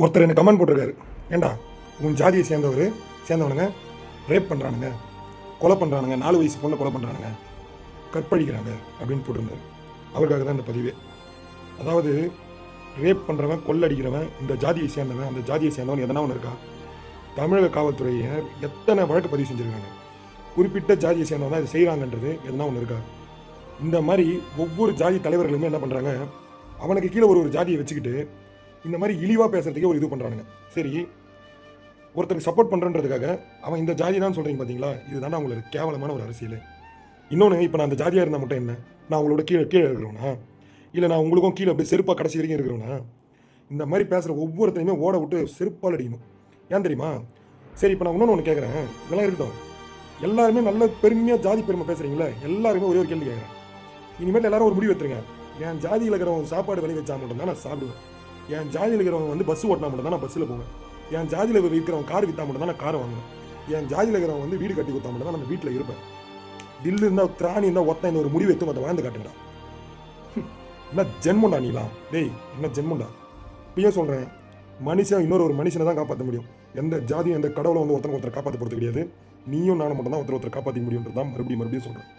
ஒருத்தர் எனக்கு கமெண்ட் போட்டிருக்காரு, ஏண்டா உன் ஜாதியை சேர்ந்தவனுங்க ரேப் பண்ணுறானுங்க, கொலை பண்ணுறானுங்க, 4 வயசு பொண்ணை கொலை பண்ணுறானுங்க, கற்பழிக்கிறாங்க அப்படின்னு போட்டிருந்தார். அவருக்காக தான் இந்த பதிவே. அதாவது ரேப் பண்ணுறவன், கொள்ளடிக்கிறவன், இந்த ஜாதியை சேர்ந்தவன், அந்த ஜாதியை சேர்ந்தவன் எதனா ஒன்று இருக்கா? தமிழக காவல்துறையினர் எத்தனை வழக்கு பதிவு செஞ்சுருக்காங்க? குறிப்பிட்ட ஜாதியை சேர்ந்தவன் தான் இதை செய்கிறாங்கன்றது எதனா ஒன்று இருக்கா? இந்த மாதிரி ஒவ்வொரு ஜாதி தலைவர்களுமே என்ன பண்ணுறாங்க, அவனுக்கு கீழே ஒரு ஜாதியை வச்சுக்கிட்டு இந்த மாதிரி இழிவாக பேசுறதுக்கே ஒரு இது பண்ணுறானுங்க. சரி, ஒருத்தருக்கு சப்போர்ட் பண்ணுறன்றதுக்காக அவன் இந்த ஜாதி தான் சொல்கிறீங்க பார்த்தீங்களா, இதுதானே அவங்களுக்கு கேவலமான ஒரு அரசியல். இன்னொன்று, இப்போ நான் அந்த ஜாதியாக இருந்தால் மட்டும் என்ன, நான் உங்களோட கீழே இருக்கிறவனா, இல்லை நான் உங்களுக்கும் கீழே அப்படியே செருப்பாக கடைசி வரைக்கும் இருக்கிறவனா? இந்த மாதிரி பேசுகிற ஒவ்வொருத்தரையுமே ஓட விட்டு செருப்பால் அடிக்கணும். ஏன் தெரியுமா? சரி, இப்போ நான் இன்னொன்று ஒன்று கேட்குறேன், இதெல்லாம் இருக்கட்டும். எல்லாருமே நல்ல பெருமையாக ஜாதி பெருமை பேசுகிறீங்களே, எல்லாருமே ஒரே ஒரு கேள்வி கேட்குறேன். இனிமேல் எல்லாரும் ஒரு முடிவு எடுத்துருங்க. என் ஜாதியில் இருக்கிறவங்க சாப்பாடு விலை வச்சா மட்டும் தான் நான் சாப்பிடுவேன். என் ஜாதியில் இருக்கிறவங்க வந்து பஸ் ஓட்டினா மட்டும் தான் நான் பஸ்ஸில் போவேன். என் ஜாதியில் விற்கிறவங்க கார் விற்றா மட்டும் தான் நான் காரை வாங்குவேன். என் ஜாதியில் இருக்கிறவங்க வந்து வீடு கட்டி கொடுத்தா மட்டும் தான் நம்ம வீட்டில் இருப்பேன். தில்லு இருந்தால், திராணி இருந்தால், ஒருத்தன் இந்த ஒரு முடிவு எடுத்து அதை வாழ்ந்து காட்டுங்கடா. என்ன ஜென்மண்டா நீலாம்? டேய், என்ன ஜென்மண்டா? இப்பயே சொல்கிறேன், மனுஷன் இன்னொரு மனுஷனை தான் காப்பாற்ற முடியும். எந்த ஜாதியும் எந்த கடவுளை வந்து ஒருத்தரை காப்பாற்ற போகிறது கிடையாது. நீயும் நானும் மட்டும் தான் ஒருத்தரை காப்பாற்றிக்க முடியுன்றது தான் மறுபடியும் சொல்கிறேன்.